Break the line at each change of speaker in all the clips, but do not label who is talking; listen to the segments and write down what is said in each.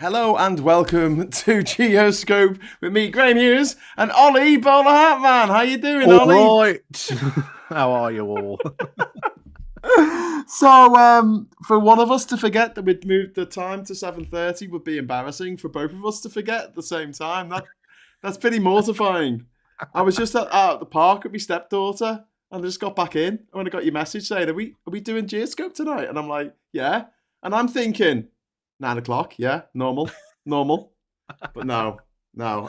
Hello and welcome to GEOSCOPE with me, Graham Hughes, and Ollie, Bowler Hat Man. How you doing,
All
Ollie?
right. How are you all?
So, for one of us to forget that we'd moved the time to 7:30 would be embarrassing. For both of us to forget at the same time, that's pretty mortifying. I was just at the park with my stepdaughter, and I just got back in. When I got your message saying, "Are we doing GeoScope tonight?" And I'm like, "Yeah," and I'm thinking, 9 o'clock, yeah, normal, but no.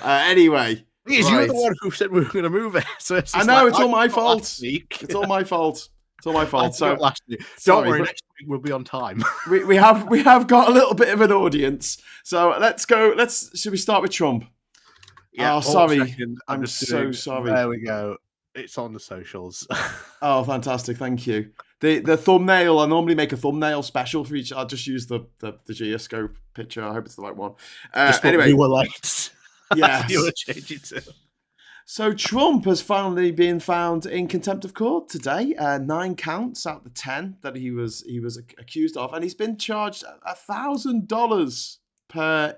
Anyway,
Because you're the
right.
one who said we were going to move it. So it's
I
just
know
like,
it's all my
forgot
fault.
last week.
It's all my fault. It's all my
I
fault.
forgot
So
last week. Don't
sorry,
worry,
but
next week we'll be on time.
we have got a little bit of an audience. So let's go. Should we start with Trump?
Yeah.
Oh, sorry.
Second,
I'm
just
so
doing,
sorry.
There we go. It's on the socials.
Oh, fantastic! Thank you. The thumbnail. I normally make a thumbnail special for each. I'll just use the Geoscope picture. I hope it's the right one. Anyway,
we were late.
Yes.
You were changing to.
So Trump has finally been found in contempt of court today. 9 counts out of the 10 that he was accused of, and he's been charged $1,000 per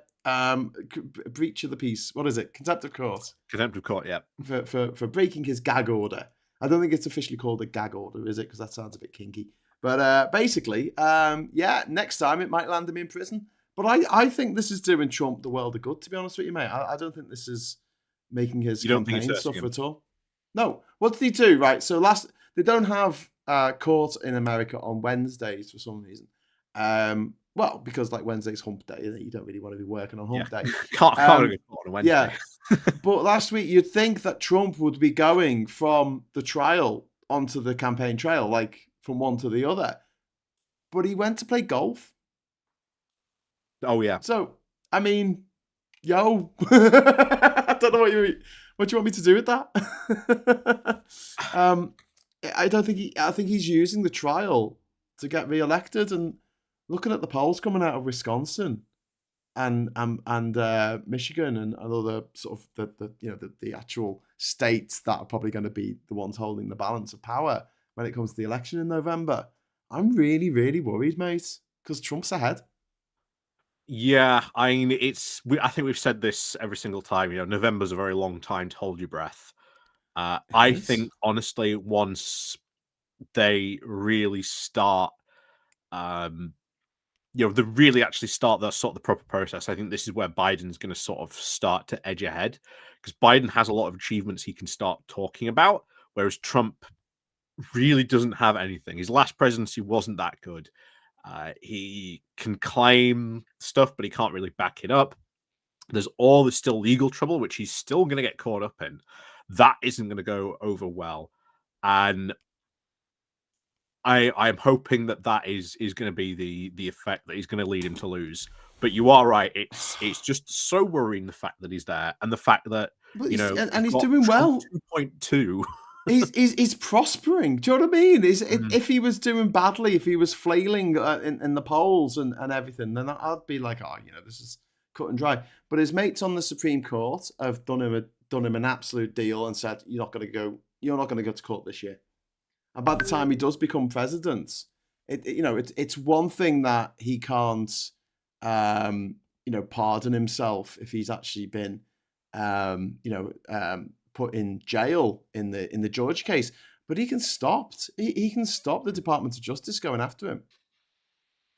breach of the peace. What is it? Contempt of court.
Contempt of court. Yeah.
For breaking his gag order. I don't think it's officially called a gag order, is it? Because that sounds a bit kinky. But basically, next time it might land him in prison. But I think this is doing Trump the world of good, to be honest with you, mate. I don't think this is making his campaign suffer at all. No. What did he do? Right. So they don't have court in America on Wednesdays for some reason. Well, because like Wednesday's hump day, you don't really want to be working on hump day.
Can't go to court on Wednesday.
Yeah. But last week you'd think that Trump would be going from the trial onto the campaign trail, like from one to the other. But he went to play golf.
Oh yeah.
So I mean, yo, I don't know what do you want me to do with that? I don't think I think he's using the trial to get re-elected. And looking at the polls coming out of Wisconsin and Michigan and other sort of the actual states that are probably going to be the ones holding the balance of power when it comes to the election in November, I'm really, really worried, mate, because Trump's ahead.
Yeah, I mean, I think we've said this every single time. November's a very long time to hold your breath. I think, honestly, once they really start, they really actually start the proper process, I think this is where Biden's going to sort of start to edge ahead, because Biden has a lot of achievements he can start talking about, whereas Trump really doesn't have anything. His last presidency wasn't that good. He can claim stuff, but he can't really back it up. There's all the still legal trouble, which he's still going to get caught up in. That isn't going to go over well. And I'm hoping that is going to be the effect that he's going to lead him to lose. But you are right. It's just so worrying, the fact that he's there, and the fact that,
and he's doing well.
2.2.
He's prospering. Do you know what I mean? If he was doing badly, if he was flailing in the polls and everything, then I'd be like, this is cut and dry. But his mates on the Supreme Court have done him an absolute deal and said, you're not going to go to court this year. And by the time he does become president, it's one thing that he can't pardon himself if he's actually been put in jail in the George case, but he can stop the Department of Justice going after him.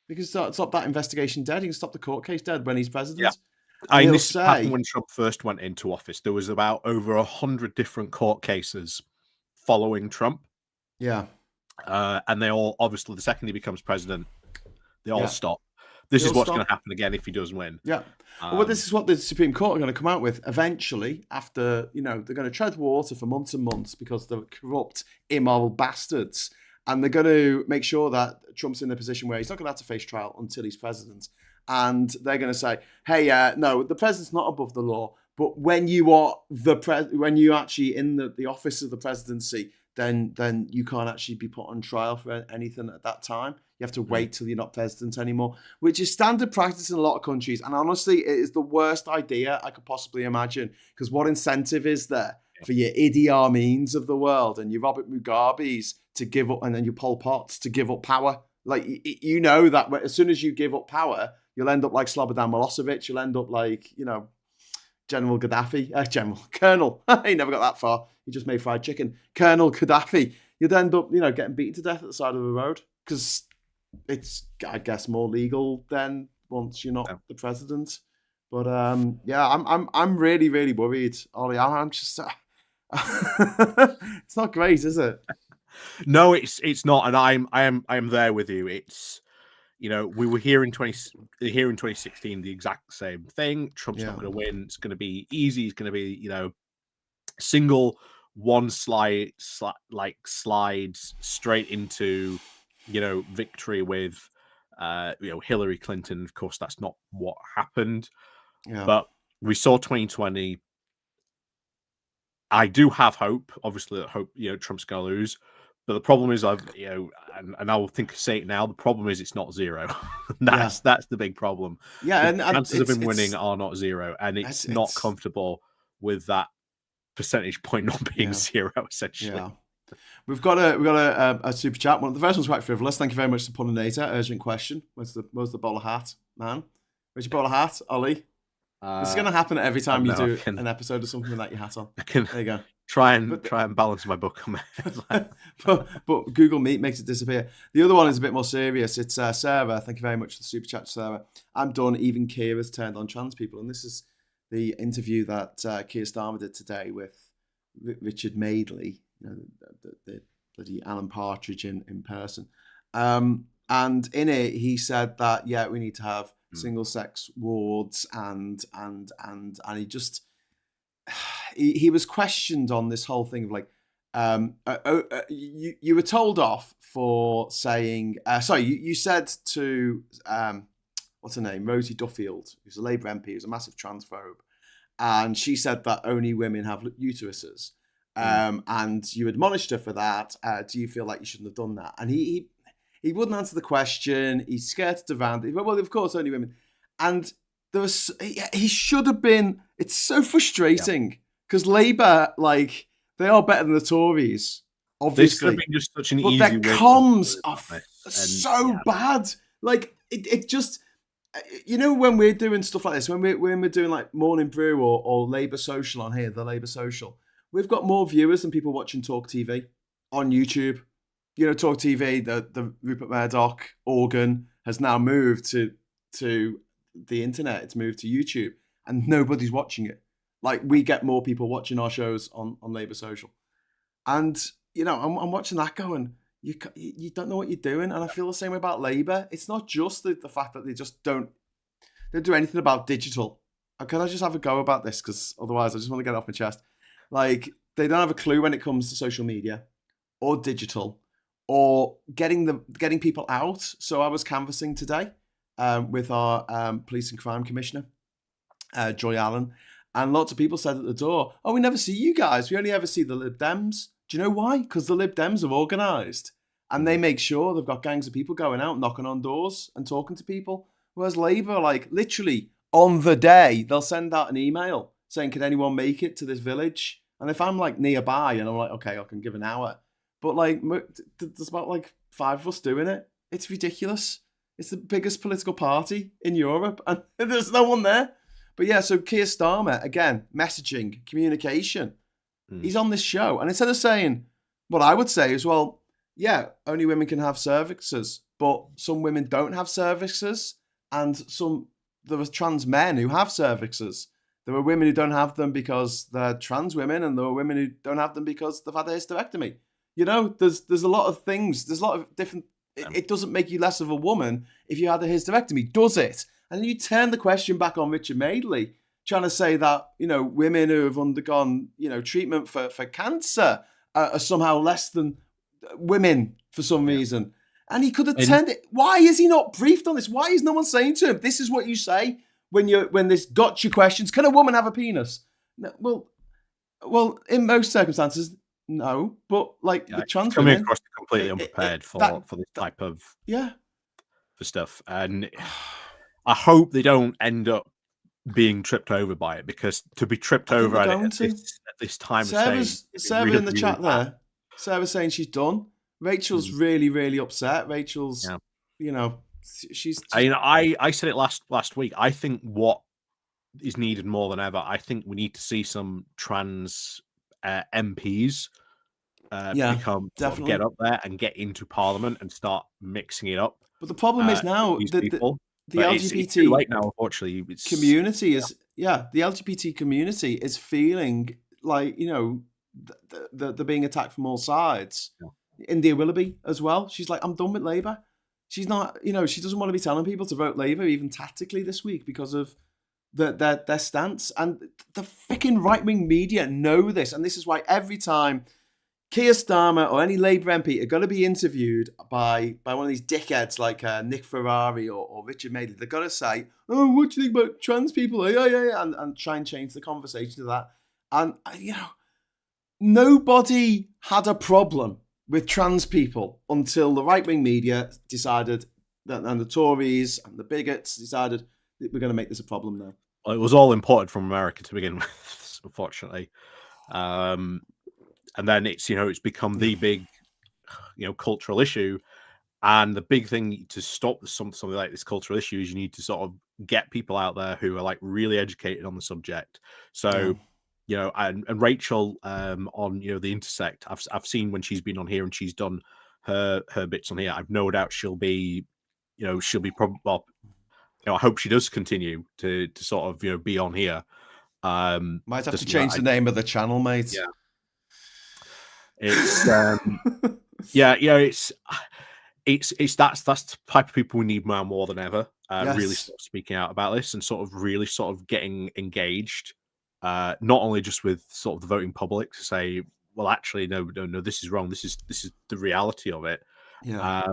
He can stop that investigation dead. He can stop the court case dead when he's president.
Yeah. This happened when Trump first went into office. There was about over 100 different court cases following Trump.
Yeah.
And they all, obviously, the second he becomes president, they all stop. This is what's going to happen again if he does win.
Yeah. Well, this is what the Supreme Court are going to come out with eventually after, they're going to tread water for months and months because they're corrupt, immoral bastards. And they're going to make sure that Trump's in a position where he's not going to have to face trial until he's president. And they're going to say, hey, no, the president's not above the law. But when you are when you're actually in the office of the presidency, then you can't actually be put on trial for anything at that time. You have to wait till you're not president anymore, which is standard practice in a lot of countries. And honestly, it is the worst idea I could possibly imagine, because what incentive is there for your Idi Amins of the world and your Robert Mugabes to give up, and then your Pol Pots to give up power? Like, that as soon as you give up power, You'll end up like Slobodan Milosevic. You'll end up like, General Gaddafi. Colonel. He never got that far. He just made fried chicken. Colonel Gaddafi. You'd end up, getting beaten to death at the side of the road because it's, I guess, more legal then once you're not the president. But I'm really, really worried, Ollie. I'm just, it's not great, is it?
No, it's not, and I am there with you. It's, we were here in 2016, the exact same thing. Trump's not going to win. It's going to be easy. It's going to be, single one slide slides straight into, victory with, Hillary Clinton. Of course, that's not what happened. Yeah. But we saw 2020. I do have hope. Obviously, I hope Trump's going to lose. But the problem is, and I will say it now. The problem is, it's not zero. That's the big problem.
Yeah,
the chances of him winning are not zero, and it's not comfortable with that percentage point not being zero. Essentially,
we've got a super chat. One of the first one's quite frivolous. Thank you very much to Pulinator. Urgent question: Where's the bowler hat, man? Where's your bowler hat, Ollie? This is going to happen every time you do an episode or something without your hat on. There you go.
Try and balance my book on my
but Google Meet makes it disappear. The other one is a bit more serious. It's Sarah. Thank you very much for the super chat, Sarah. I'm done. Even Kira's turned on trans people. And this is the interview that Keir Starmer did today with Richard Madeley, the bloody Alan Partridge in person. And in it, he said that, we need to have single sex wards and he just... He was questioned on this whole thing of like, you were told off for saying, you said to, what's her name, Rosie Duffield, who's a Labour MP, who's a massive transphobe, and she said that only women have uteruses, and you admonished her for that. Do you feel like you shouldn't have done that? And he wouldn't answer the question. He's scared to around. Well, of course, only women. And he should have been. It's so frustrating because Labour, like, they are better than the Tories, obviously. This could have been just such an easy way. But their comms are so bad. Like, it just, when we're doing stuff like this, when we're doing like Morning Brew or Labour Social on here, the Labour Social, we've got more viewers than people watching Talk TV on YouTube. Talk TV, the Rupert Murdoch organ has now moved to the internet. It's moved to YouTube and nobody's watching it. Like, we get more people watching our shows on Labour Social. And, I'm watching that going, you don't know what you're doing. And I feel the same way about Labour. It's not just the fact that they just don't do anything about digital. Can I just have a go about this? Because otherwise I just want to get it off my chest. Like, they don't have a clue when it comes to social media or digital or getting people out. So I was canvassing today with our Police and Crime Commissioner, Joy Allen, and lots of people said at the door, "Oh, we never see you guys. We only ever see the Lib Dems." Do you know why? Because the Lib Dems have organised and they make sure they've got gangs of people going out, knocking on doors and talking to people. Whereas Labour, like, literally on the day, they'll send out an email saying, "Can anyone make it to this village?" And if I'm like nearby and I'm like, okay, I can give an hour. But like, there's about like 5 of us doing it. It's ridiculous. It's the biggest political party in Europe and there's no one there. But yeah, so Keir Starmer, again, messaging, communication. He's on this show. And instead of saying, what I would say is, well, yeah, only women can have cervixes, but some women don't have cervixes. And there are trans men who have cervixes. There are women who don't have them because they're trans women, and there are women who don't have them because they've had a hysterectomy. There's a lot of things. There's a lot of different... It doesn't make you less of a woman if you had a hysterectomy, does it? And then you turn the question back on Richard Madeley, trying to say that, women who have undergone, treatment for cancer are somehow less than women for some reason. And he could have turned it. Why is he not briefed on this? Why is no one saying to him, this is what you say when this gotcha questions? Can a woman have a penis? No, well, in most circumstances, no. But like with trans
women,
coming
across completely unprepared for this type of for stuff. And I hope they don't end up being tripped over by it, because to be tripped over at this time
Sarah
of
Sarah
really,
in the
really
chat
bad.
there. Sarah's saying she's done. Rachel's really, really upset. Rachel's, she's
I said it last week. I think what is needed more than ever. I think we need to see some trans MPs
yeah,
become sort of get
definitely.
up there and get into Parliament and start mixing it up
But the problem is
with
now
these
that
people.
the
But it's too
LGBT
late now. Unfortunately, it's
community is the LGBT community is feeling like they're being attacked from all sides.
yeah.
India Willoughby as well. She's like, I'm done with Labour. She's not, she doesn't want to be telling people to vote Labour even tactically this week because of their stance. And the freaking right wing media know this, and this is why every time Keir Starmer or any Labour MP are going to be interviewed by one of these dickheads like Nick Ferrari or Richard Madeley, they're going to say, "Oh, what do you think about trans people?" Yeah, and try and change the conversation to that. And nobody had a problem with trans people until the right wing media decided that, and the Tories and the bigots decided that we're going to make this a problem now.
Well, it was all imported from America to begin with, unfortunately. And then it's become the big cultural issue, and the big thing to stop something like this cultural issue is you need to sort of get people out there who are like really educated on the subject. So and Rachel on the Intersect, I've seen when she's been on here and she's done her bits on here. I've no doubt she'll be probably, well, I hope she does continue to sort of be on here.
Might have to change the name of the channel, mate.
Yeah. It's it's that's the type of people we need more than ever.
Yes.
Really sort of speaking out about this and sort of really sort of getting engaged, not only just with sort of the voting public to say, well, actually, no, this is wrong. This is the reality of it.
Yeah.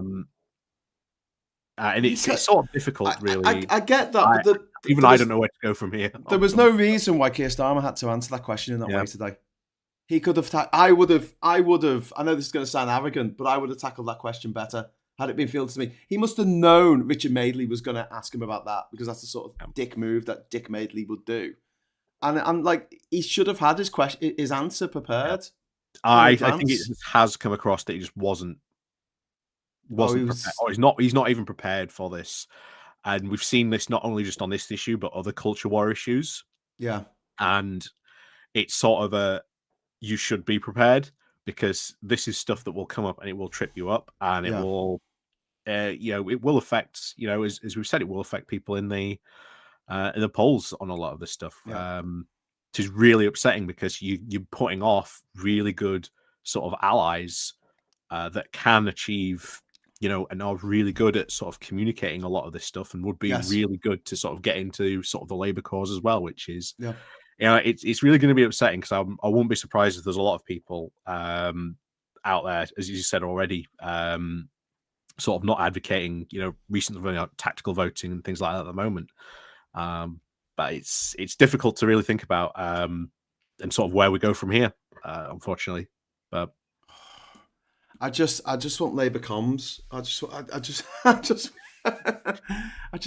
And it's sort of difficult, really.
I get that, but
I don't know where to go from here.
There was no reason why Keir Starmer had to answer that question in that way today. He could have. I would have. I know this is going to sound arrogant, but I would have tackled that question better had it been fielded to me. He must have known Richard Madeley was going to ask him about that because that's the sort of dick move that Dick Madeley would do. And like he should have had his answer prepared.
I think it has come across that he just wasn't prepared. He's not even prepared for this. And we've seen this not only just on this issue, but other culture war issues.
Yeah.
And it's sort of you should be prepared because this is stuff that will come up and it will trip you up and it will, it will affect, as we've said, it will affect people in the polls on a lot of this stuff, which is really upsetting because you're putting off really good sort of allies that can achieve, and are really good at sort of communicating a lot of this stuff and would be really good to sort of get into sort of the Labour cause as well, which is, it's really going to be upsetting because I won't be surprised if there's a lot of people out there, as you said already, sort of not advocating, recently tactical voting and things like that at the moment. But it's difficult to really think about and sort of where we go from here, unfortunately. But
I just want Labour comms. I just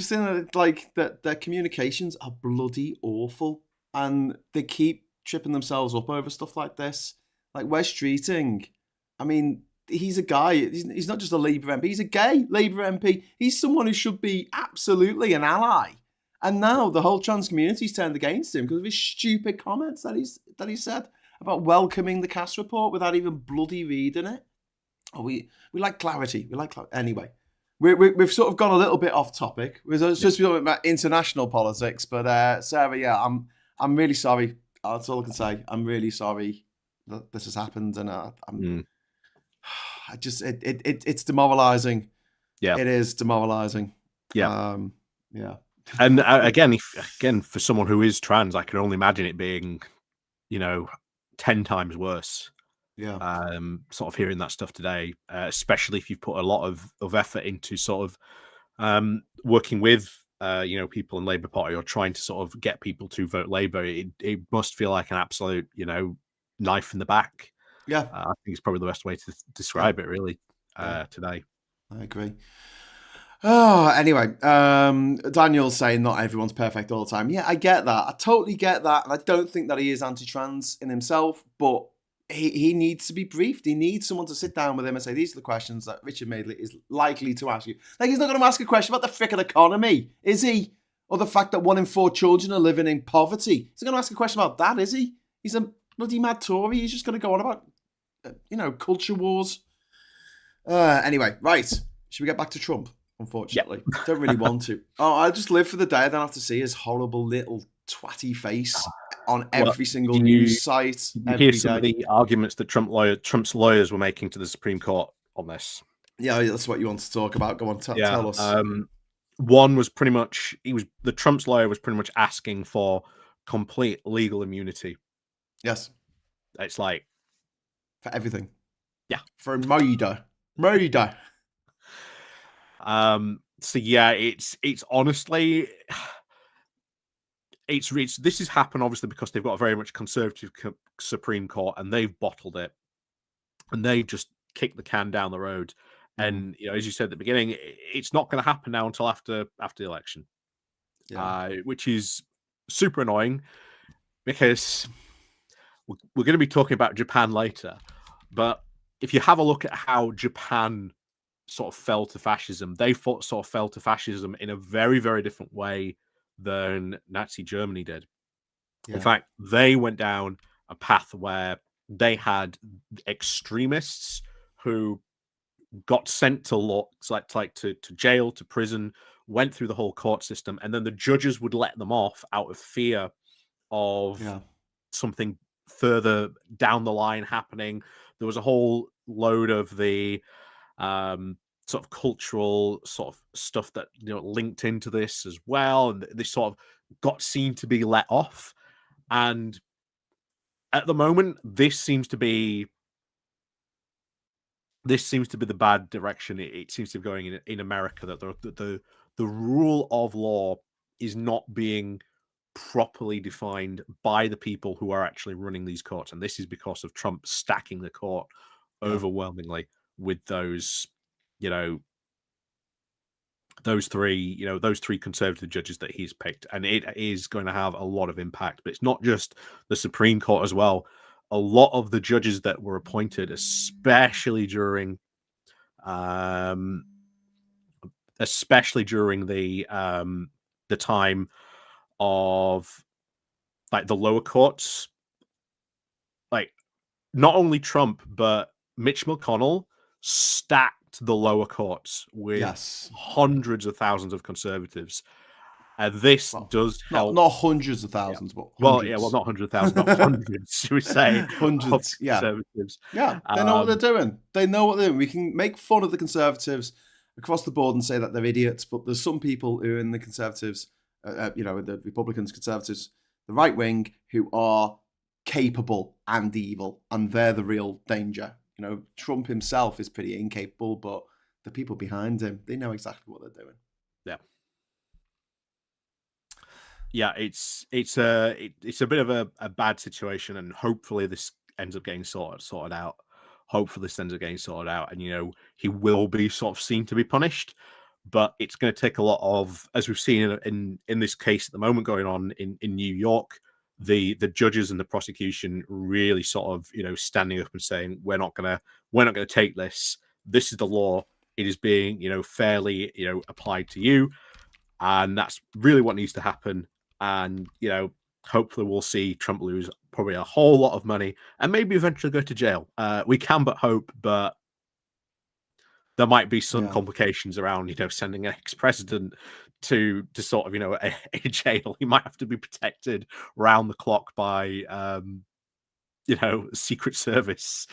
think that like that their communications are bloody awful, and they keep tripping themselves up over stuff like this. Like Wes Streeting, I mean, he's a guy. He's not just a Labour MP. He's a gay Labour MP. He's someone who should be absolutely an ally. And now the whole trans community's turned against him because of his stupid comments that he said about welcoming the Cass report without even bloody reading it. Oh, we like clarity. Anyway, we've sort of gone a little bit off topic. We're supposed to be talking about international politics, but Sarah, I'm really sorry. That's all I can say. I'm really sorry that this has happened, and it's demoralising.
Yeah,
it is demoralising.
Yeah, And again, for someone who is trans, I can only imagine it being, 10 times worse.
Yeah.
Sort of hearing that stuff today, especially if you've put a lot of effort into sort of working with people in Labour Party or trying to sort of get people to vote Labour. It must feel like an absolute knife in the back.
Yeah,
I think it's probably the best way to describe it really today.
I agree. Oh, anyway, Daniel's saying not everyone's perfect all the time. Yeah, I get that. I totally get that. And I don't think that he is anti-trans in himself, but he needs to be briefed. He needs someone to sit down with him and say, these are the questions that Richard Madeley is likely to ask you. Like, he's not going to ask a question about the frickin' economy, is he? Or the fact that 1 in 4 children are living in poverty. He's not going to ask a question about that, is he? He's a bloody mad Tory. He's just going to go on about, culture wars. Anyway, right. Should we get back to Trump? Unfortunately.
Yep.
Don't really want to. Oh, I'll just live for the day. I don't have to see his horrible little twatty face on every single news site. Every
Here's some of the arguments that Trump's lawyers were making to the Supreme Court on this.
Yeah, that's what you want to talk about. Go on, tell us.
One was pretty much the Trump's lawyer was pretty much asking for complete legal immunity.
Yes.
It's like
for everything.
Yeah.
For murder.
So yeah, it's honestly, this has happened obviously because they've got a very much conservative Supreme Court and they've bottled it and they just kicked the can down the road. And as you said at the beginning, it's not going to happen now until after the election, which is super annoying because we're going to be talking about Japan later. But if you have a look at how Japan sort of fell to fascism, they sort of fell to fascism in a very, very different way than Nazi Germany did. Yeah. In fact, they went down a path where they had extremists who got sent to to jail, to prison, went through the whole court system, and then the judges would let them off out of fear of something further down the line happening. There was a whole load of the sort of cultural sort of stuff that linked into this as well, and they sort of got seen to be let off. And at the moment, this seems to be the bad direction. It seems to be going in America, that the rule of law is not being properly defined by the people who are actually running these courts, and this is because of Trump stacking the court overwhelmingly with those three conservative judges that he's picked, and it is going to have a lot of impact. But it's not just the Supreme Court as well. A lot of the judges that were appointed, especially during the time of like the lower courts, like not only Trump but Mitch McConnell stacked the lower courts with hundreds of thousands of conservatives. This does help.
Not hundreds of thousands, but
hundreds. Not 100,000, but hundreds, should we say?
Hundreds,
conservatives.
Yeah, they know what they're doing. They know what they're doing. We can make fun of the conservatives across the board and say that they're idiots, but there's some people who are in the conservatives, the Republicans, conservatives, the right wing, who are capable and evil, and they're the real danger. Trump himself is pretty incapable, but the people behind him, they know exactly what they're doing.
Yeah, it's a bit of a bad situation, and hopefully this ends up getting sorted out. And he will be sort of seen to be punished, but it's going to take a lot of, as we've seen in this case at the moment going on in New York, the judges and the prosecution really sort of standing up and saying we're not gonna take this. This is the law. It is being fairly applied to you, and that's really what needs to happen. And hopefully we'll see Trump lose probably a whole lot of money and maybe eventually go to jail. We can but hope, but there might be some complications around sending an ex-president to sort of a jail. He might have to be protected round the clock by Secret Service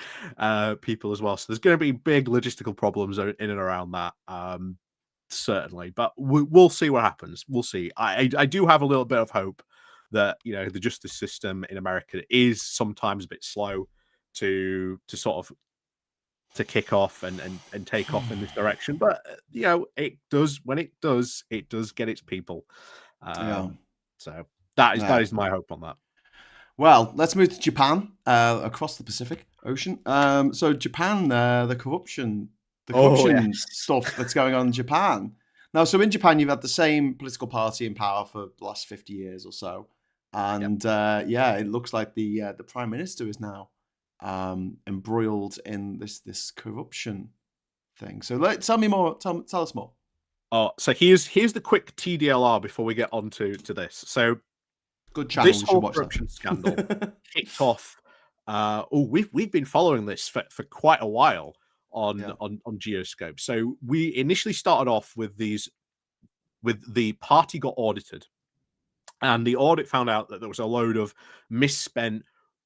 people as well. So there's going to be big logistical problems in and around that. Certainly, but we'll see what happens. We'll see. I do have a little bit of hope that the justice system in America is sometimes a bit slow to sort of to kick off and take off in this direction, but it does. When it does get its people. So that is my hope on that.
Well, let's move to Japan, across the Pacific Ocean. So Japan, the corruption stuff that's going on in Japan. Now, so in Japan, you've had the same political party in power for the last 50 years or so. And it looks like the prime minister is now embroiled in this corruption thing. So tell me more. Tell us more.
Oh, so here's the quick TDLR before we get on to this. So
Good channel.
this
You should
whole
watch
corruption scandal
that.
kicked off. We've been following this for quite a while on GEOSCOPE. So we initially started off with the party got audited, and the audit found out that there was a load of misspent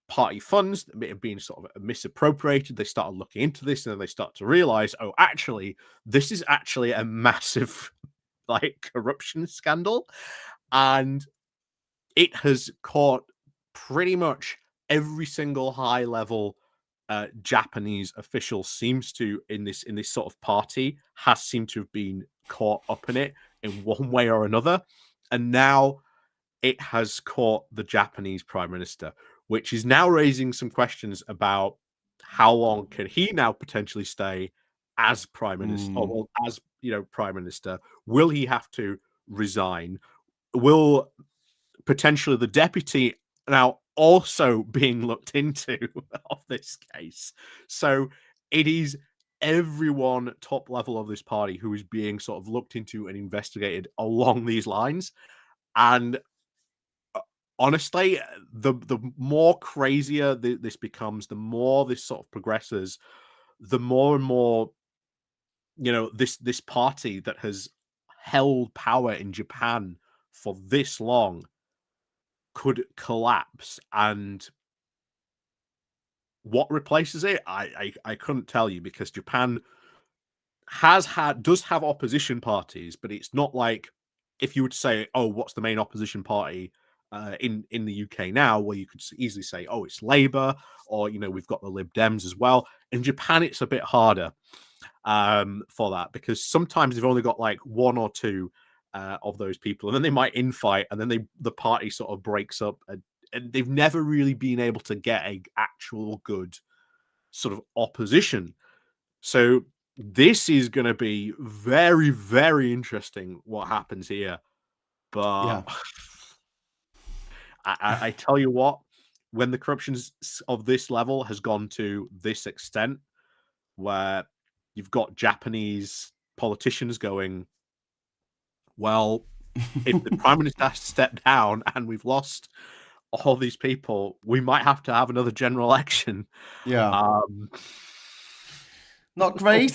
party funds that may have been sort of misappropriated. They started looking into this, and then they start to realize, oh, actually, this is actually a massive like corruption scandal, and it has caught pretty much every single high level Japanese official seems to in this sort of party has seemed to have been caught up in it in one way or another, and now it has caught the Japanese prime minister, which is now raising some questions about how long can he now potentially stay as prime minister, or well, as prime minister. Will he have to resign? Will potentially the deputy now also being looked into of this case? So it is everyone top level of this party who is being sort of looked into and investigated along these lines. And honestly, the more crazier this becomes, the more this sort of progresses, the more and more this party that has held power in Japan for this long could collapse. And what replaces it, I couldn't tell you, because Japan does have opposition parties, but it's not like if you were to say, oh, what's the main opposition party in the UK now, where you could easily say, oh, it's Labour, or we've got the Lib Dems as well. In Japan, it's a bit harder for that, because sometimes they've only got like one or two of those people, and then they might infight, and then the party sort of breaks up, and they've never really been able to get a actual good sort of opposition. So this is going to be very, very interesting what happens here. But I tell you what, when the corruption of this level has gone to this extent, where you've got Japanese politicians going, well, if the prime minister has to step down and we've lost all these people, we might have to have another general election.
Not great.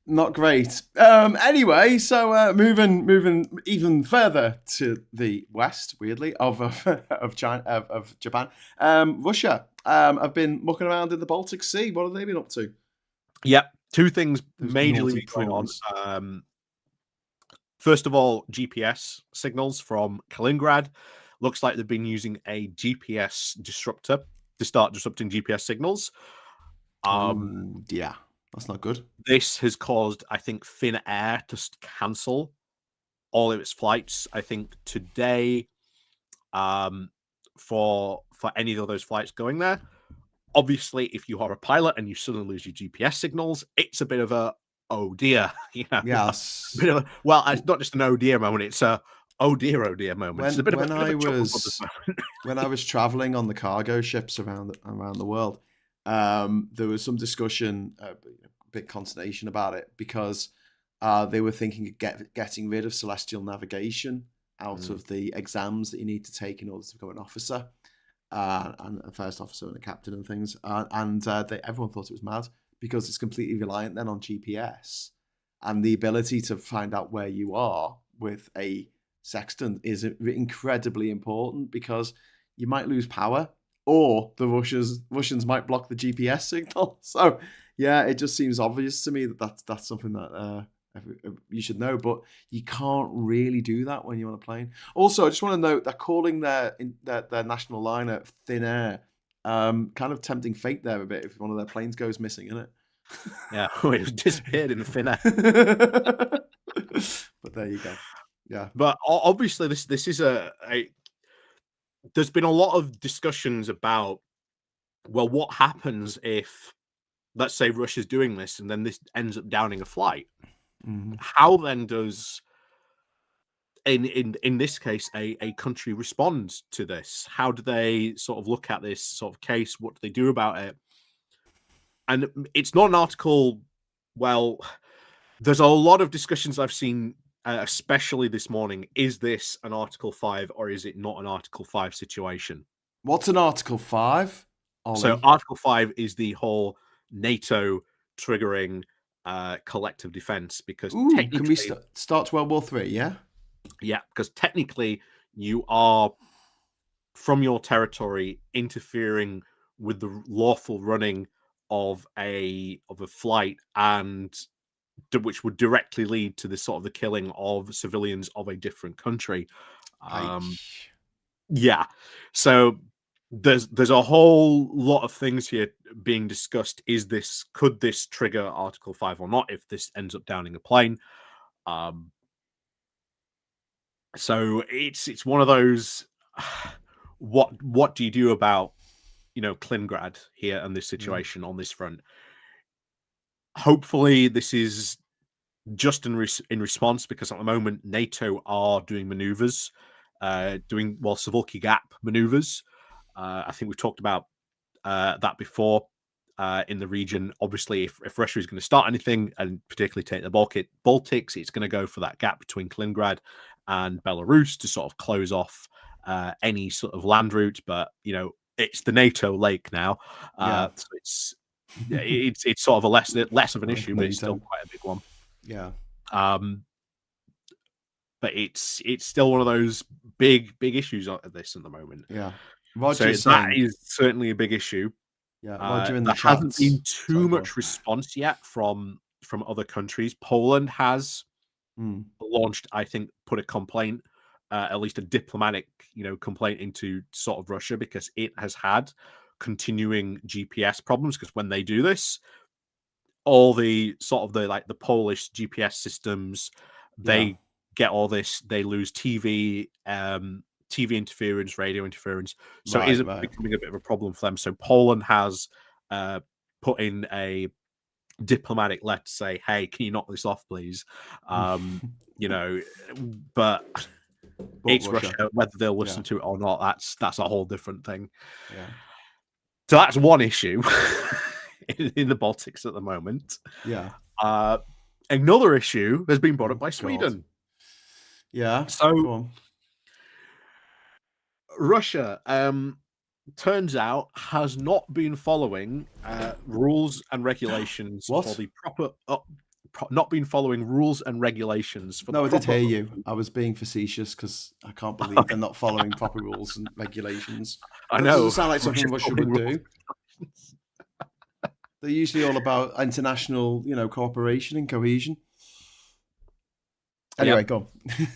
Not great. Anyway, so moving even further to the west, weirdly, of China, of Japan, Russia have been mucking around in the Baltic Sea. What have they been up to?
Yep, two things majorly going on. First of all, GPS signals from Kaliningrad. Looks like they've been using a GPS disruptor to start disrupting GPS signals.
Yeah, that's not good.
This has caused, I think, Finnair to cancel all of its flights. I think today, for any of those flights going there. Obviously, if you are a pilot and you suddenly lose your GPS signals, it's a bit of a oh dear,
Yes.
Bit of it's not just an oh dear moment; it's a oh dear moment. It's a bit of
when I was traveling on the cargo ships around the world, there was some discussion, a bit consternation about it, because they were thinking of getting rid of celestial navigation out of the exams that you need to take in order to become an officer, and a first officer and a captain and things. Everyone thought it was mad, because it's completely reliant then on GPS, and the ability to find out where you are with a sextant is incredibly important, because you might lose power, or the Russians might block the GPS signal. So yeah, it just seems obvious to me that that's something that you should know, but you can't really do that when you're on a plane. Also, I just want to note that calling their national liner Thin Air, kind of tempting fate there a bit if one of their planes goes missing, isn't it?
Yeah, it was disappeared in the thin air.
But there you go. Yeah.
But obviously, this is there's been a lot of discussions about, well, what happens if, let's say, Russia's doing this and then this ends up downing a flight? Mm-hmm. How then does, in this case, a country respond to this? How do they sort of look at this sort of case? What do they do about it? and it's not an article. Well, there's a lot of discussions I've seen, especially this morning. Is this an Article 5 or is it not an Article 5 situation?
What's an Article 5,
So
Ollie?
Article 5 is the whole NATO triggering collective defense, because
Ooh, can we
technically,
start World War Three? Yeah.
yeah, because technically you are from your territory interfering with the lawful running of a flight, and which would directly lead to the sort of the killing of civilians of a different country.
I.
Yeah, so there's a whole lot of things here being discussed. Could this trigger Article 5 or not if this ends up downing a plane? Um, so it's one of those. What do you do about Kaliningrad here and this
Yeah.
situation on this front? Hopefully, this is just in response, because at the moment NATO are doing maneuvers, Suwalki Gap maneuvers. I think we've talked about that before in the region. Obviously, if Russia is going to start anything, and particularly take the Baltics, it's going to go for that gap between Kaliningrad and Belarus to sort of close off any sort of land route. But it's the NATO lake now,
Yeah.
so it's sort of a less of an
Like
issue, but it's still
NATO.
quite a big one.
Yeah.
But it's still one of those big issues at this at the moment.
Yeah.
So
Roger's
that
saying.
is certainly a big issue.
Yeah. Roger in the
There hasn't
chats.
been
Sorry,
too
go on.
much response yet from other countries. Poland has launched, I think, put a complaint, at least a diplomatic, complaint into sort of Russia, because it has had continuing GPS problems. Because when they do this, all the sort of the Polish GPS systems,
Yeah.
they get all this. They lose TV interference, radio interference. So it is
Right.
becoming a bit of a problem for them. So Poland has put in a diplomatic letter to say, "Hey, can you knock this off, please?" You know, but it's Russia. Whether they'll listen to it or not, that's a whole different thing.
Yeah.
So that's one issue in the Baltics at the moment.
Yeah.
Another issue has been brought up by Sweden.
Yeah.
So
Go on.
Russia, turns out, has not been following rules and regulations
What?
for the proper. Not been following rules and regulations for.
No, I
the
did
proper
hear you. I was being facetious because I can't believe they're not following proper rules and regulations.
I
That
know.
doesn't sound like something
Russia's
Russia
following
would
rules.
do. They're usually all about international, cooperation and cohesion. Anyway, go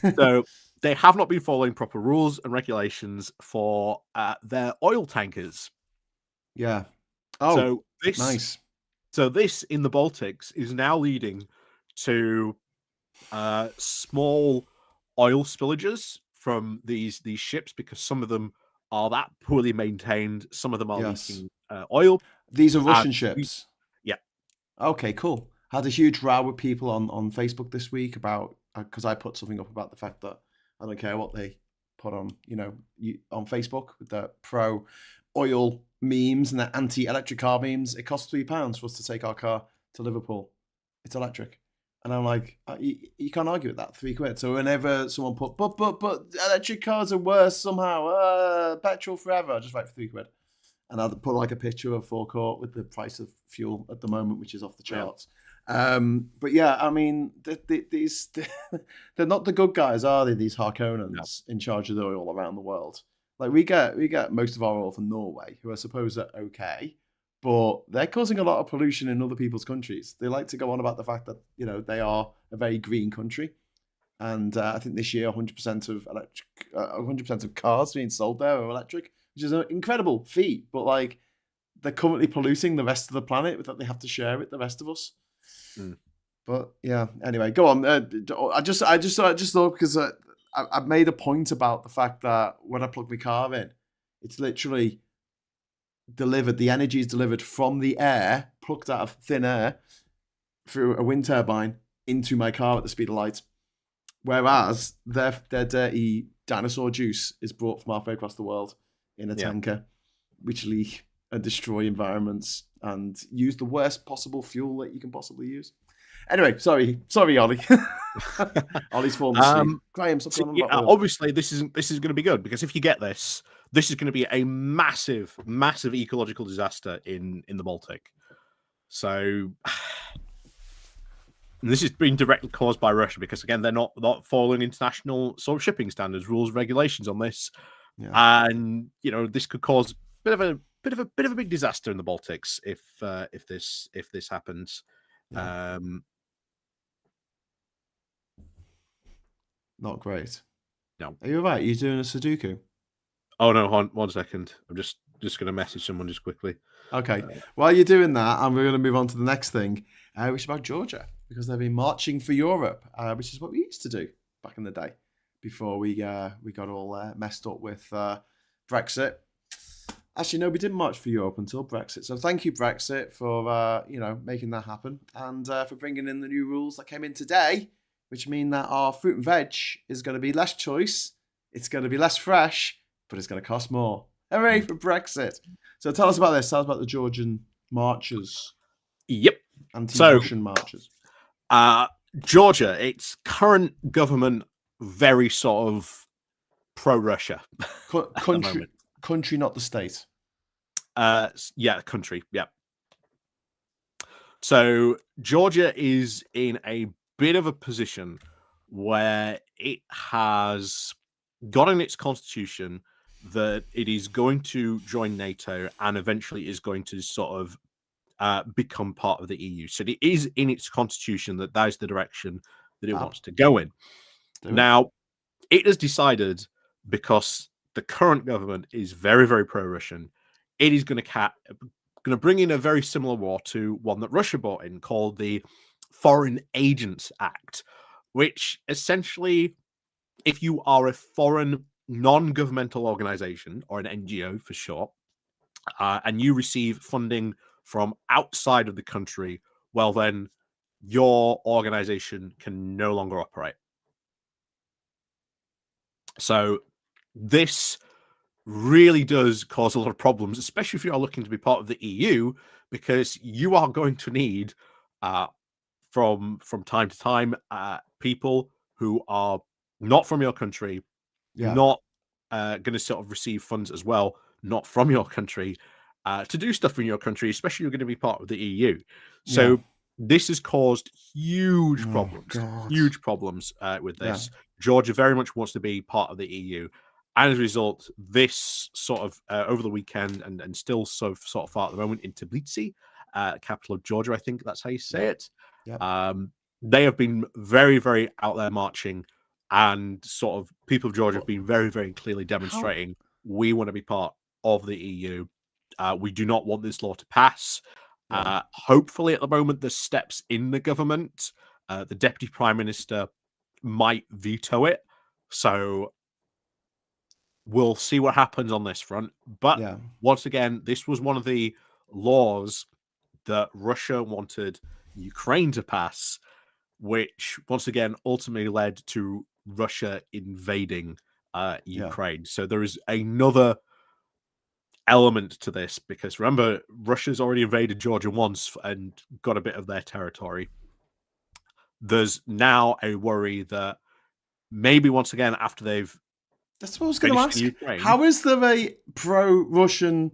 on.
So they have not been following proper rules and regulations for their oil tankers.
Yeah. Oh,
So this,
nice.
So this in the Baltics is now leading to small oil spillages from these ships, because some of them are that poorly maintained. Some of them are leaking oil.
These are Russian ships.
Yeah.
Okay, cool. Had a huge row with people on Facebook this week about, because I put something up about the fact that I don't care what they put on, on Facebook with the pro oil memes and the anti-electric car memes. It costs £3 for us to take our car to Liverpool. It's electric. And I'm like, you can't argue with that, £3. So whenever someone put, but electric cars are worse somehow, petrol forever, I just write for £3. And I'll put like a picture of forecourt with the price of fuel at the moment, which is off the charts. Yeah. But yeah, I mean, these they're not the good guys, are they? These Harkonnens in charge of the oil around the world. Like we get most of our oil from Norway, who I suppose are okay, but they're causing a lot of pollution in other people's countries. They like to go on about the fact that they are a very green country, and I think this year 100% of 100% of cars being sold there are electric, which is an incredible feat. But like, they're currently polluting the rest of the planet that they have to share with the rest of us. But yeah, anyway, go on. I just thought, because I've made a point about the fact that when I plug my car in, it's literally delivered. The energy is delivered from the air, plucked out of thin air through a wind turbine into my car at the speed of light. Whereas their dirty dinosaur juice is brought from halfway across the world in a tanker, which and destroy environments and use the worst possible fuel that you can possibly use. Anyway, sorry, Ollie. Ollie's fallen asleep. Graham, stop
So,
going on
yeah,
about oil.
obviously this is going to be good, because if you get this, this is going to be a massive, massive ecological disaster in the Baltic. So this has been directly caused by Russia, because again they're not following international sort of shipping standards, rules, regulations on this, and this could cause a bit of a big disaster in the Baltics if this happens.
Yeah. Not great.
No.
Are you all right? Are you doing a Sudoku?
Oh no, hold on, 1 second. I'm just going to message someone just quickly.
Okay. While you're doing that, and we're going to move on to the next thing, which is about Georgia, because they've been marching for Europe, which is what we used to do back in the day before we got all messed up with Brexit. Actually, no, we didn't march for Europe until Brexit. So thank you, Brexit, for making that happen, and for bringing in the new rules that came in today, which mean that our fruit and veg is going to be less choice, it's going to be less fresh, but it's going to cost more. Hooray for Brexit. So tell us about this. Tell us about the Georgian marches.
Yep.
Anti-Russian marches.
Georgia, its current government, very sort of pro-Russia.
Country, not the state.
Yeah, country. Yeah. So Georgia is in a bit of a position where it has got in its constitution that it is going to join NATO and eventually is going to sort of become part of the EU. So it is in its constitution that is the direction that it wants to go in. Now, it has decided, because the current government is very, very pro-Russian, it is going to bring in a very similar war to one that Russia brought in, called the Foreign Agents Act, which essentially, if you are a foreign non-governmental organization, or an NGO for short, and you receive funding from outside of the country, well, then your organization can no longer operate. So this really does cause a lot of problems, especially if you are looking to be part of the EU, because you are going to need, from time to time, people who are not from your country, not going to sort of receive funds as well, not from your country, to do stuff in your country, especially you're going to be part of the EU. So this has caused huge problems with this. Georgia very much wants to be part of the EU. And as a result, this sort of over the weekend and still sort of far at the moment in Tbilisi, capital of Georgia, I think that's how you say it. They have been very, very out there marching, and sort of people of Georgia have been very, very clearly demonstrating we want to be part of the EU. We do not want this law to pass. Hopefully, at the moment, there's steps in the government. The deputy prime minister might veto it. So we'll see what happens on this front. But once again, this was one of the laws that Russia wanted Ukraine to pass, which once again ultimately led to Russia invading Ukraine. So there is another element to this, because remember, Russia's already invaded Georgia once and got a bit of their territory. There's now a worry that maybe once again, after they've
that's what I was going to ask. Ukraine, how is there a pro-Russian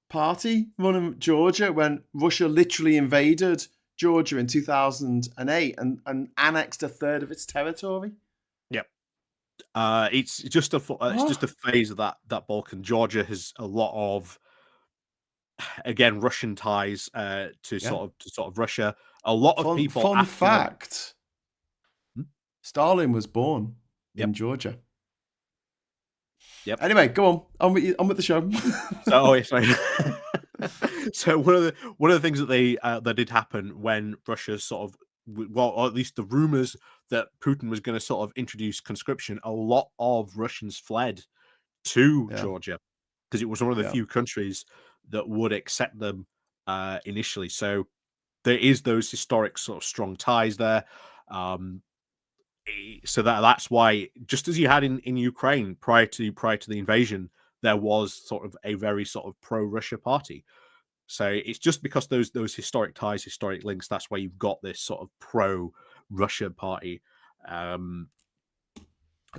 party running Georgia when Russia literally invaded Georgia in 2008 and annexed a third of its territory?
Yep. It's just a phase of that Balkan. Georgia has a lot of, again, Russian ties to sort of Russia. A lot of people.
Fun fact: Stalin was born in Georgia.
Yep.
Anyway, go on with the show.
So one of the things that did happen when Russia sort of, well, or at least the rumors that Putin was going to sort of introduce conscription, a lot of Russians fled to Georgia, because it was one of the few countries that would accept them initially. So there is those historic sort of strong ties there. So that's why, just as you had in Ukraine prior to the invasion, there was sort of a very sort of pro-Russia party. So it's just because those historic ties, historic links, that's why you've got this sort of pro-Russia party.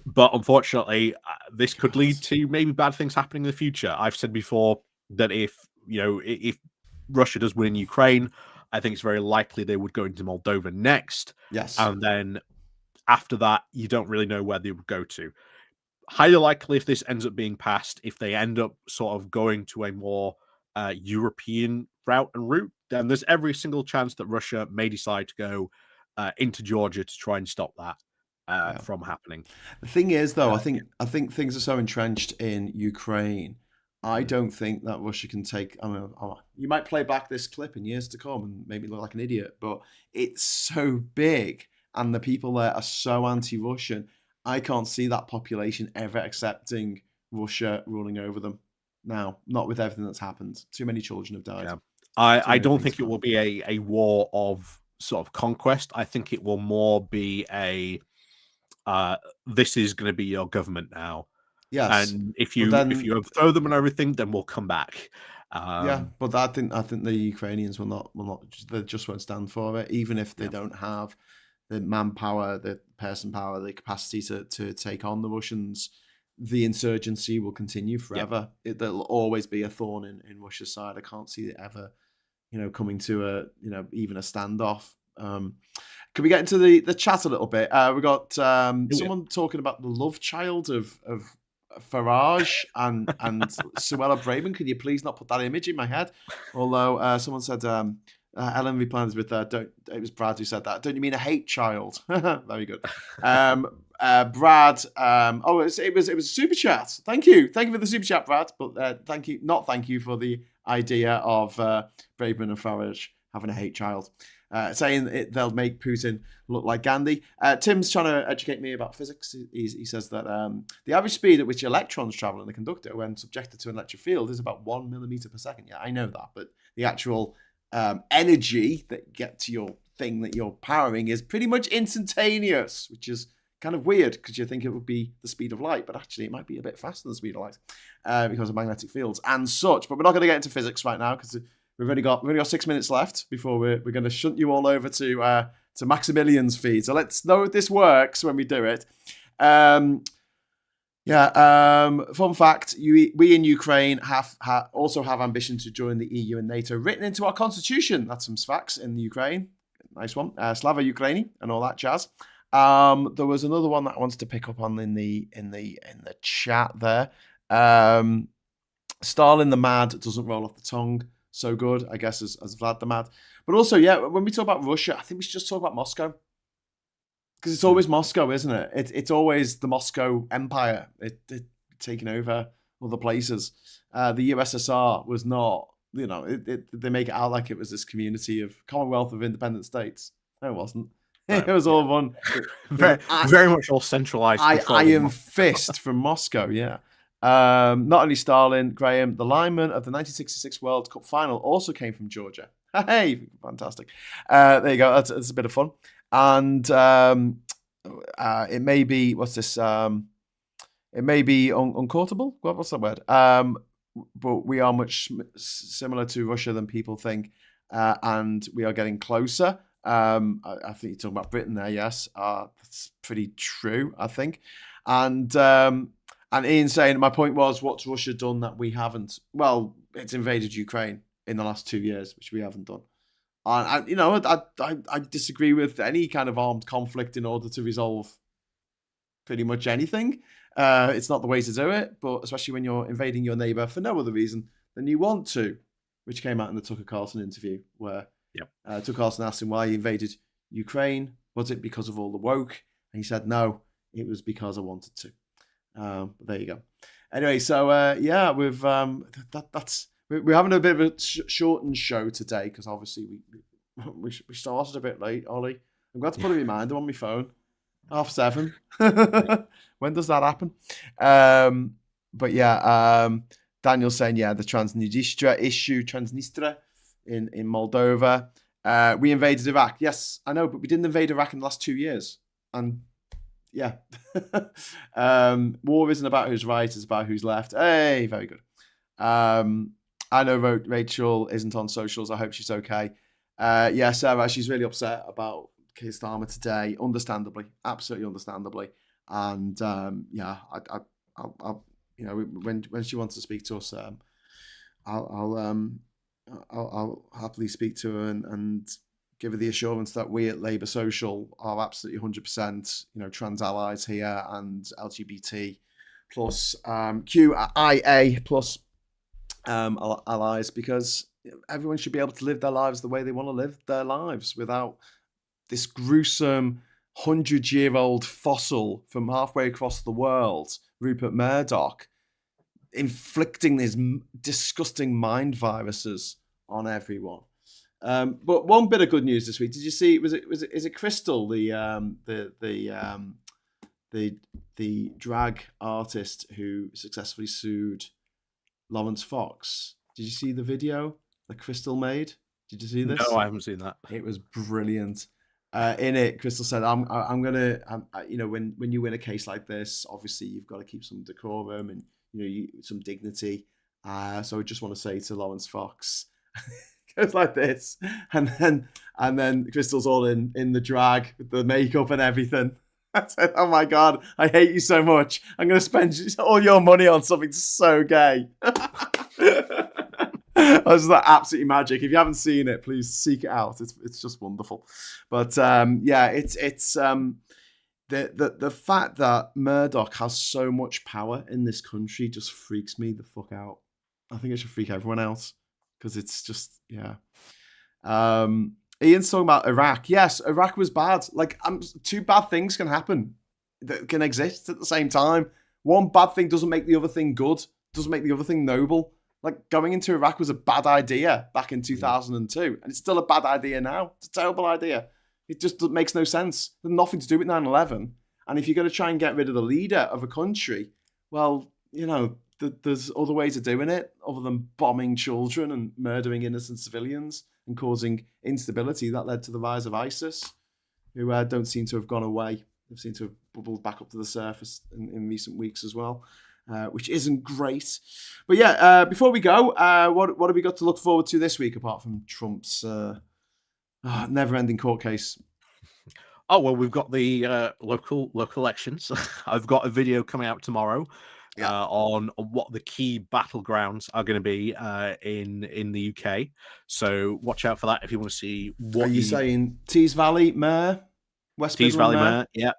But unfortunately, this could lead to maybe bad things happening in the future. I've said before that if Russia does win Ukraine, I think it's very likely they would go into Moldova next.
Yes.
And then after that, you don't really know where they would go to. Highly likely, if this ends up being passed, if they end up sort of going to a more European route, then there's every single chance that Russia may decide to go into Georgia to try and stop that from happening.
The thing is, though, I think things are so entrenched in Ukraine. I don't think that Russia can take. I mean, you might play back this clip in years to come and maybe look like an idiot, but it's so big, and the people there are so anti-Russian. I can't see that population ever accepting Russia ruling over them. Now, not with everything that's happened. Too many children have died.
Yeah. I don't think it will be a war of sort of conquest. I think it will more be this is going to be your government now.
Yes,
and if you overthrow them and everything, then we'll come back.
Yeah, but I think the Ukrainians will not. They just won't stand for it, even if they don't have the manpower, the person power, the capacity to take on the Russians. The insurgency will continue forever. There'll always be a thorn in Russia's side. I can't see it ever, coming to even a standoff. Can we get into the chat a little bit? We got someone talking about the love child of Farage and Suella Braverman. Can you please not put that image in my head? Although someone said Ellen replies with it was Brad who said that. Don't you mean a hate child? Very good. Brad. It was a super chat. Thank you for the super chat, Brad. But thank you for the idea of Braverman and Farage having a hate child. Saying they'll make Putin look like Gandhi. Tim's trying to educate me about physics. He says that the average speed at which electrons travel in a conductor when subjected to an electric field is about 1 millimeter per second. Yeah, I know that, but the actual energy that you get to your thing that you're powering is pretty much instantaneous, which is kind of weird because you think it would be the speed of light, but actually it might be a bit faster than the speed of light because of magnetic fields and such. But we're not going to get into physics right now because we've only got 6 minutes left before we're going to shunt you all over to Maximilian's feed. So let's know if this works when we do it. Fun fact: we in Ukraine also have ambition to join the EU and NATO written into our constitution. That's some facts in the Ukraine. Nice one. Slava Ukraini and all that jazz. There was another one that I wanted to pick up on in the chat there. Stalin the Mad doesn't roll off the tongue so good, I guess, as Vlad the Mad. But also, when we talk about Russia, I think we should just talk about Moscow. Because it's always Moscow, isn't it? It's always the Moscow Empire it taking over other places. The USSR was not, they make it out like it was this community of Commonwealth of Independent States. No, it wasn't. It was all one.
Very much all centralized.
Iron fist from Moscow, yeah. Not only Stalin, Graham, the lineman of the 1966 World Cup final also came from Georgia. Hey, fantastic. There you go. That's a bit of fun. And it may be, what's this? It may be unquotable. What's that word? But we are much similar to Russia than people think. And we are getting closer. I think you're talking about Britain there, yes. That's pretty true, I think. And Ian saying, my point was, what's Russia done that we haven't? Well, it's invaded Ukraine in the last 2 years, which we haven't done. And I disagree with any kind of armed conflict in order to resolve pretty much anything. It's not the way to do it, but especially when you're invading your neighbour for no other reason than you want to, which came out in the Tucker Carlson interview where Tucker Carlson asked him why he invaded Ukraine. Was it because of all the woke? And he said, no, it was because I wanted to. But there you go. Anyway, so we've we're having a bit of a shortened show today because obviously we started a bit late. Ollie, I'm glad to put a reminder on my phone. 7:30. When does that happen? But Daniel's saying the Transnistria issue, Transnistria in Moldova. We invaded Iraq. Yes, I know, but we didn't invade Iraq in the last 2 years, and yeah. War isn't about who's right, it's about who's left. Hey, very good. I know Rachel isn't on socials. I hope she's okay. Yeah, Sarah, she's really upset about Keir Starmer today. Understandably, absolutely understandably. And yeah, I'll when she wants to speak to us, I'll happily speak to her and give her the assurance that we at Labour Social are absolutely 100%, trans allies here and LGBT plus QIA plus allies, because everyone should be able to live their lives the way they want to live their lives without this gruesome 100-year-old fossil from halfway across the world, Rupert Murdoch, inflicting these disgusting mind viruses on everyone. But one bit of good news this week. Did you see? Is it Crystal, the drag artist who successfully sued Lawrence Fox? Did you see the video that Crystal made? Did you see this?
No, I haven't seen that.
It was brilliant. In it, Crystal said, "I'm gonna, when you win a case like this, obviously you've got to keep some decorum and some dignity. So I just want to say to Lawrence Fox." Goes like this, and then Crystal's all in the drag with the makeup and everything. I said, "Oh my god, I hate you so much. I'm going to spend all your money on something so gay." That was like absolutely magic. If you haven't seen it, please seek it out. It's just wonderful. But yeah, it's the fact that Murdoch has so much power in this country just freaks me the fuck out. I think it should freak everyone else. Because it's just, yeah. Ian's talking about Iraq. Yes, Iraq was bad. Like, two bad things can happen that can exist at the same time. One bad thing doesn't make the other thing good, doesn't make the other thing noble. Like, going into Iraq was a bad idea back in 2002, and it's still a bad idea now. It's a terrible idea. It just makes no sense. There's nothing to do with 9/11. And if you're going to try and get rid of the leader of a country, well, there's other ways of doing it other than bombing children and murdering innocent civilians and causing instability. That led to the rise of ISIS, who don't seem to have gone away. They've seemed to have bubbled back up to the surface in recent weeks as well, which isn't great. But yeah, before we go, what have we got to look forward to this week apart from Trump's never-ending court case?
Oh, well, we've got the local elections. I've got a video coming out tomorrow. On what the key battlegrounds are going to be in the UK. So watch out for that if you want to see what.
Are you saying Tees Valley Mayor, West
Tees
Midland
Valley
Mayor?
Mayor,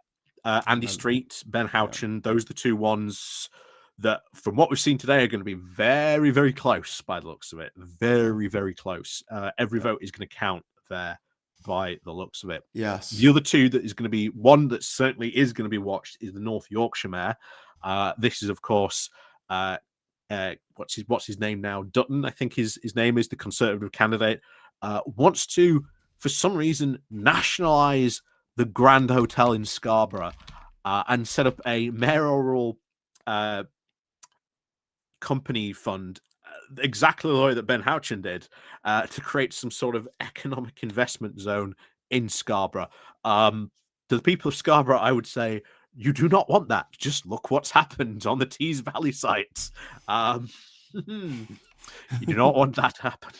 yeah. Andy Street, Ben Houchin, those are the two ones that, from what we've seen today, are going to be very, very close by the looks of it. Very, very close. Every vote is going to count there by the looks of it.
Yes.
The other two that is going to be, one that certainly is going to be watched is the North Yorkshire Mayor. This is, of course, what's his name now? Dutton, I think his name is, the Conservative candidate, wants to, for some reason, nationalise the Grand Hotel in Scarborough and set up a mayoral company fund, exactly the way that Ben Houchin did, to create some sort of economic investment zone in Scarborough. To the people of Scarborough, I would say, you do not want that. Just look what's happened on the Tees Valley sites. You do not want that to happen.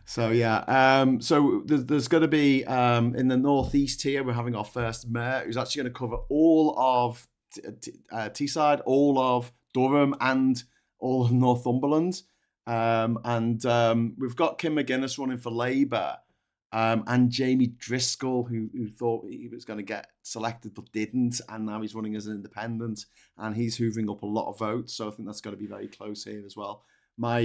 So yeah, so there's going to be in the northeast here, we're having our first mayor who's actually going to cover all of Teesside, all of Durham, and all of Northumberland. And we've got Kim McGuinness running for Labour. And Jamie Driscoll, who thought he was going to get selected but didn't, and now he's running as an independent, and he's hoovering up a lot of votes. So I think that's going to be very close here as well. My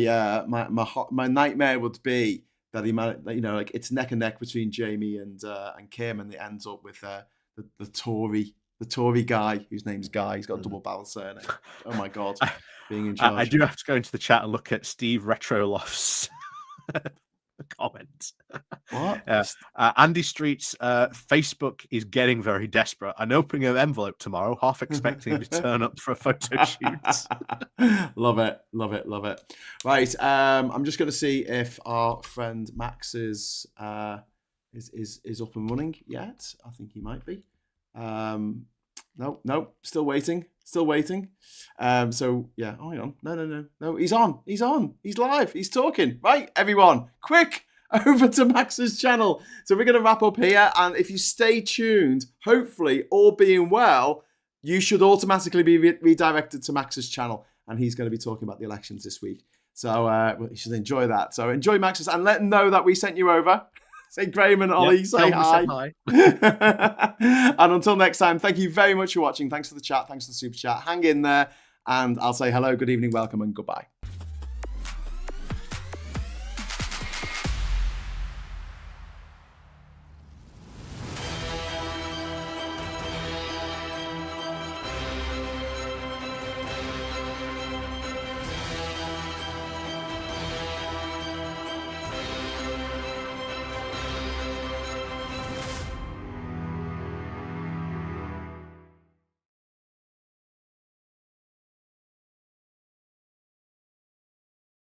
nightmare would be that he might, like it's neck and neck between Jamie and Kim, and it ends up with the Tory guy whose name's Guy. He's got a double barrel surname. Oh my god, being in charge.
I do have to go into the chat and look at Steve Retroloft's comment.
What?
Andy Street's Facebook is getting very desperate. I'm opening an envelope tomorrow, half expecting to turn up for a photo shoot.
Love it. Right, I'm just going to see if our friend Max is up and running yet. I think he might be. No, still waiting. So yeah, oh, hang on. No, he's on. He's live. He's talking. Right, everyone, quick, over to Max's channel. So we're going to wrap up here, and if you stay tuned, hopefully, all being well, you should automatically be redirected to Max's channel, and he's going to be talking about the elections this week. So you should enjoy that. So enjoy Max's, and let him know that we sent you over. Say Graham and Ollie, say hi. And until next time, thank you very much for watching. Thanks for the chat. Thanks for the super chat. Hang in there, and I'll say hello, good evening, welcome, and goodbye.